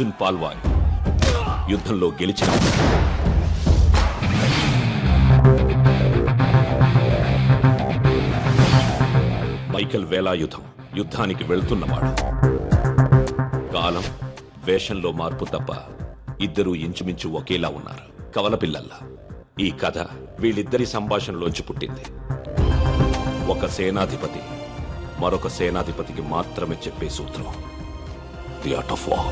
అర్జున్ పాల్వాయ్ యుద్ధంలో గెలిచిన మైకేల్ వేలాయుధం యుద్ధానికి వెళ్తున్నవాడు. కాలం వేషంలో మార్పు తప్ప ఇద్దరూ ఇంచుమించు ఒకేలా ఉన్నారు, కవలపిల్లల్లా. ఈ కథ వీళ్ళిద్దరి సంభాషణలోంచి పుట్టింది. ఒక సేనాధిపతి మరొక సేనాధిపతికి మాత్రమే చెప్పే సూత్రం, the art of war.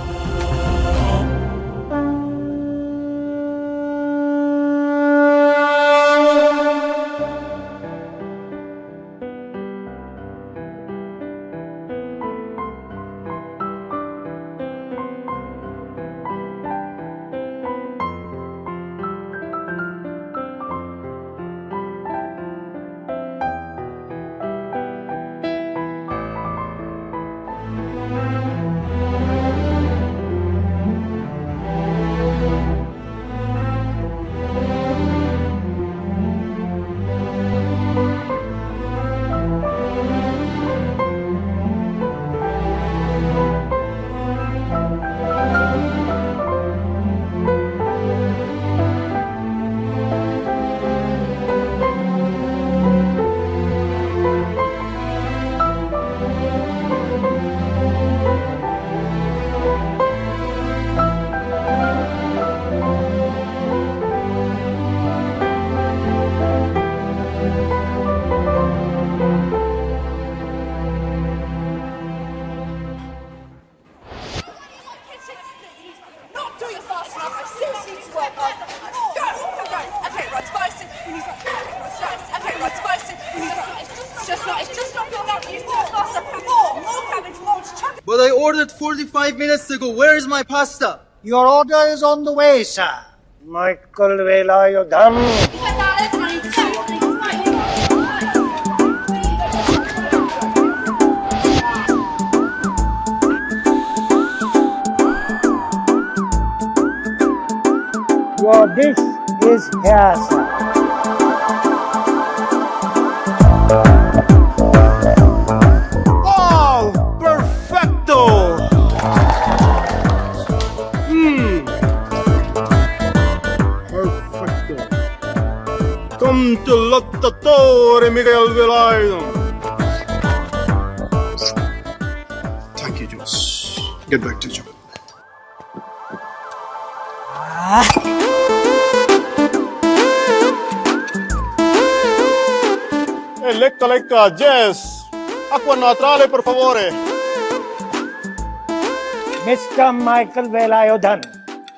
But I ordered 45 minutes ago. Where is my pasta? Your order is on the way, sir. Michael Velayudham. Your dish is here, sir. Oh, perfecto! Perfecto. Come to Lottatore, Miguel Velayudham. Thank you, Jules. Get back to you. Lecca, Jess. Acqua naturale, per favore. Mr. Michael Velayudham.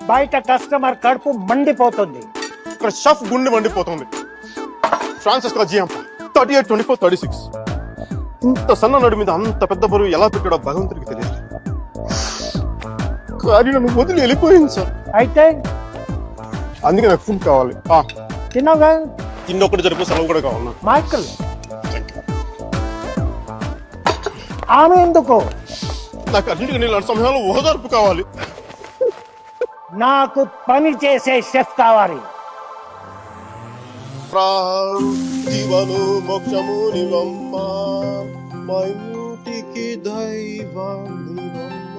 బయట customer కడుపు మండిపోతుంది. ఇక్కడ chef గుండె మండిపోతుంది. Francisco జియాంప 38, 24, 36. ఇంత సన్న నడు మీద అంత పెద్ద బరువు ఎలా పెట్టాడో భగవంతుడికి తెలియదు. కానీ నన్ను వదిలి వెళ్ళిపోయింది సార్. అయితే అందుకే నాకు ఫుడ్ కావాలి. తిన్నావుగా? తిన్నొక్కటి జరిపి సెలవు కూడా కావాలి. మైకల్, ఆమె ఎందుకు? నాకు అన్నింటికి నీళ్ళు సమయంలో ఓదార్పు కావాలి. నాకు పని చేసే షెఫ్ కావాలి. జీవను మోక్షము నివమ్మ మైటికి దైవానివమ్మ.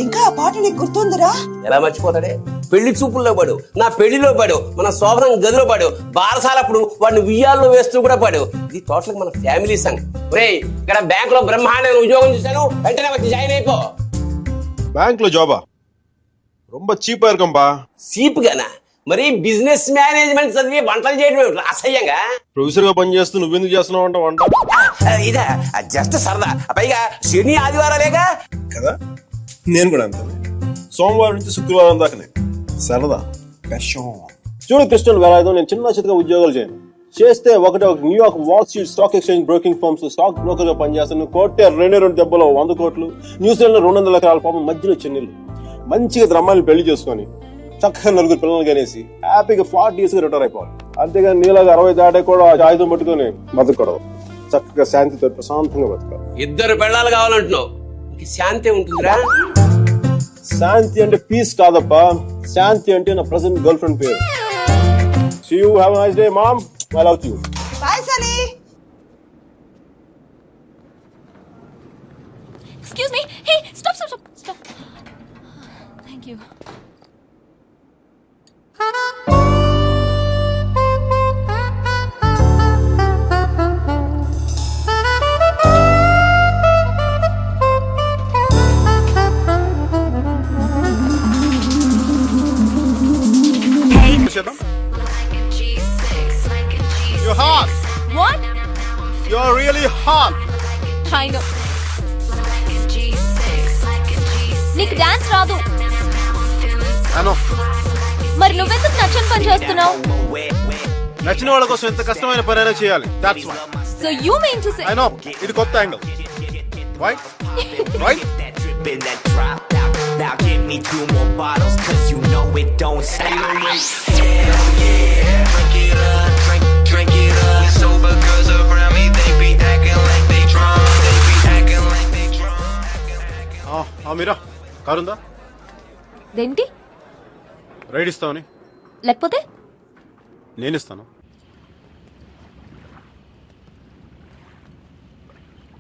ఇంకా ఆ పాట నీకు గుర్తుందిరా? ఎలా మర్చిపోతాడే? పెళ్లి చూపుల్లో పడు, నా పెళ్లిలో పడు, మన శోభనం గదిలో పడు, బారసాలప్పుడు వాడిని ఉయ్యాల్లో వేస్తూ కూడా పడు. ఇది టోటల్ మన ఫ్యామిలీ సంఘ్. ఒరేయ్, ఇక్కడ బ్యాంక్ లో బ్రహ్మాండమైన ఉద్యోగం చూశాను, వెంటనే వచ్చి జాయిన్ అయిపో. బ్యాంక్ లో జాబా? రొంబ చీపా ఇరుకంపా. చీప్ గానా? మరి బిజినెస్ మేనేజ్మెంట్ చదివి వంటలు చేయడం అసహ్యంగా. ప్రొఫెసర్ గా పని చేస్తూ నువ్వెందుకు చేస్తున్నావు అంట వంట? ఇదా జస్ట్ సరదా. పైగా శని ఆదివారాలేగా కదా. నేను కూడా అంతే. సోమవారం నుంచి శుక్రవారం దాకానే సరదా. చూడు క్రిస్టియన్ వేలాయుధం, నేను చిన్న చితగా ఉద్యోగాలు చేయను. చేస్తే ఒక New York wall street stock exchange broking firms stock broker గా పనిచేస్తాను. కోటే 2 దెబ్బలో 100 కోట్లు. న్యూజిలాండ్ లో 200 ఎకరాల పాపం మధ్యలో చెన్నీళ్ళు. మంచిగా ద్రమ్మాన్ని పెళ్లి చేసుకొని చక్కగా 4 పిల్లలు కనేసి హ్యాపీగా 40 years రిటైర్ అయిపోవాలి. అంతేగాని నీలాగా 60 దాటే కూడా ఆయుధం పట్టుకొని బతకూడదు. చక్కగా శాంతితో ప్రశాంతంగా బతకాలి. 2 పెళ్ళాలు కావాలంటున్నావు, శాంతి ఉంటుందిరా. శాంతి అంటే పీస్ కాదప్పా, శాంతి అంటే నా ప్రెసెంట్ గర్ల్ ఫ్రెండ్ పేరు. See you, have a nice day, mom. I love you. Bye, Sunny. Excuse me. Hey, stop. You're hot. What? You're really hot. I know. నీకు డాన్స్ రాదు. I know. మరి నువ్వెందుకు నచ్చని పని చేస్తున్నావు? నచ్చిన వాళ్ళ కోసం ఎంత కష్టమైన పనైనా చేయాలి. That's why. So you mean to say? I know. ఇది కొత్త angle. Right? Right? In that drop out. Now give me 2 more bottles, cause you know it don't stop. Hell yeah, drink it up, drink it up. Sober girls around me, they be acting like they drunk. They be acting like they drunk. Meera car ఉందా? దేంటి? Ride ఇస్తావని? లేకపోతే నేను ఇస్తాను.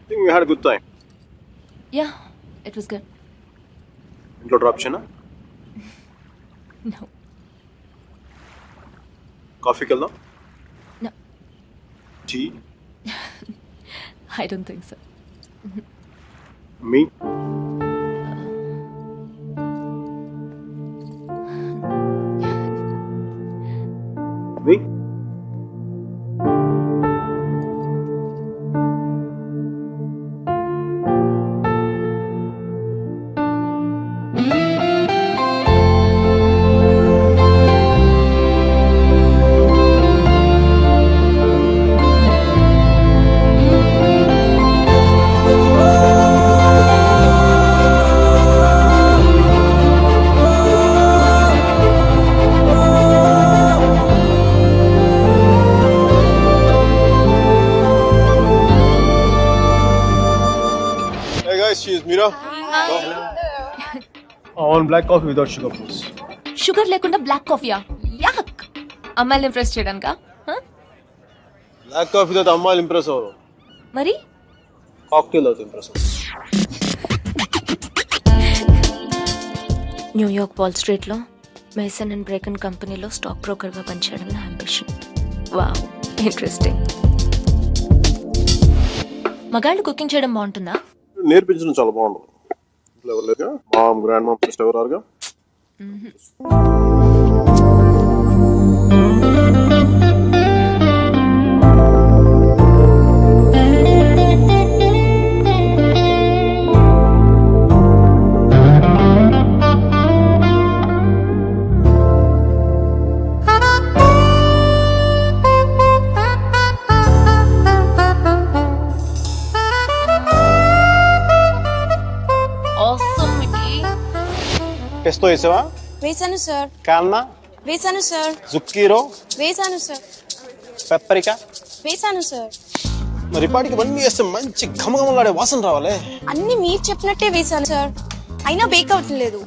think we had a good time. Yeah, it was good. ఇంట్లో drop చేయనా? No. కాఫీకి వెళ్దాం? No. Tea? I don't think so. మీ? మీ? Hey guys, she is Mira. I want black coffee without sugar, please. Sugar లేకుండా black కాఫీయా? యాక్. అమ్మాయిని impress చేయడానికా? Black coffee తో అమ్మాయిలు ఇంప్రెస్ అవ్వరు. మరి కాక్టైల్ అవుతుంది ఇంప్రెస్. న్యూయార్క్ వాల్ స్ట్రీట్లో మేసన్ అండ్ బ్రేకన్ కంపెనీలో స్టాక్ బ్రోకర్గా పనిచేయడం నా అంబిషన్. Wow, interesting. మగాళ్ళు కుకింగ్ చేయడం బాగుంటుందా? నేర్పించడం చాలా బాగుంటుంది. ఇంట్లో ఎవరు లేక మామ్ గ్రాండ్ మామ్ సిస్టర్ ఎవరారుగా? Pesto వేసావా? వేసాను సార్. కాన్నా? వేసాను సార్. జుక్కీరో? వేసాను సార్. పెప్పరికా? వేసాను సార్. మరి పాటికి ఇవన్నీ వేస్తే మంచి ఘమఘమలాడే వాసన రావాలి. అన్ని మీరు చెప్పినట్టే వేసాను సార్, అయినా బేక్ అవ్వట్లేదు.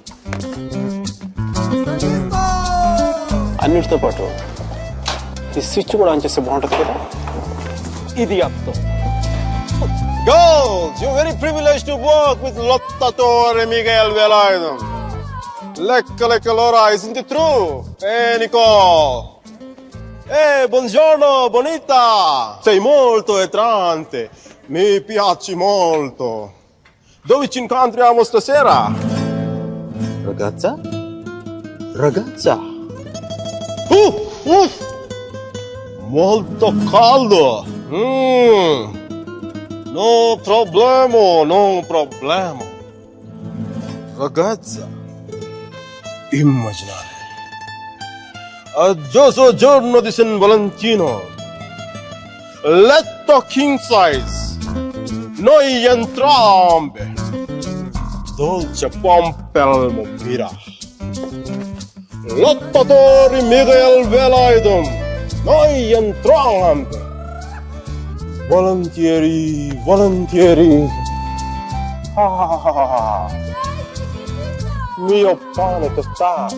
అన్నిటితో పాటు ఈ స్విచ్ కూడా ఆన్ చేస్తే బాగుంటుంది కదా. ఇది అర్థం. Girls, you're very privileged to work with Lottatore Miguel Velarde. Lecca l'ora, isn't it true? Nicole. Buongiorno, bonita. Sei molto entrante. Mi piaci molto. Dove ci incontriamo stasera? Ragazza? Ragazza? Molto caldo. No problema, no problema. Ragazza, immaginare. Aggioso giorno di San Valentino. Letto king size. Noi entrambe. Dolce pompelmo mira. Lottatori Miguel Velarde. Noi entrambe. Volentieri, volentieri. Mio pane tostato,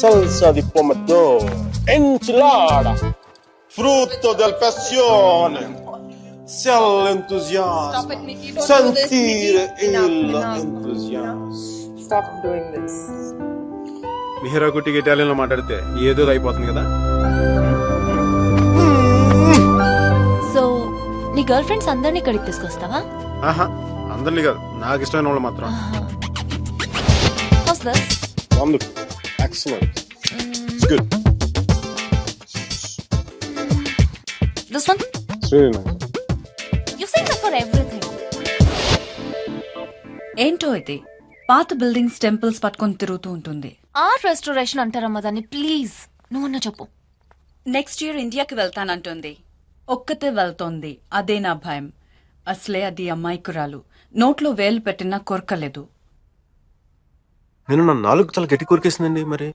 salsa di pomodoro, enchilada, frutto del passione. Sia l'entusiasmo, sentire l'entusiasmo. Stop doing this. Mihira కుట్టికి ఇటాలియన్లో మాట్లాడితే ఏదో అయిపోతుంది కదా. So నీ girl friends అందరినీ ఇక్కడికి తీసుకొస్తావా? ఆహా, అందరినీ కాదు, నాకు ఇష్టమైన వాళ్ళు మాత్రం. How's this? Wonderful, excellent, it's good. This one? It's really nice. You say that for everything. ఏంటో ఇది పాత బిల్డింగ్స్ టెంపుల్స్ పట్టుకొని తిరుగుతూ ఉంటుంది. ఆర్ట్ రెస్టోరేషన్ అంటారమ్మా దాన్ని. ప్లీజ్ నువ్వన్నా చెప్పు. నెక్స్ట్ ఇయర్ ఇండియాకి వెళ్తానంటుంది. ఒక్కతే వెళ్తోంది, అదే నా భయం. అసలే అది అమ్మాయికురాలు, నోట్లో వేలు పెట్టినా కొరకలేదు. నేను నా నాలుగు చాలా గట్టి కోరికేసిందండి మరి.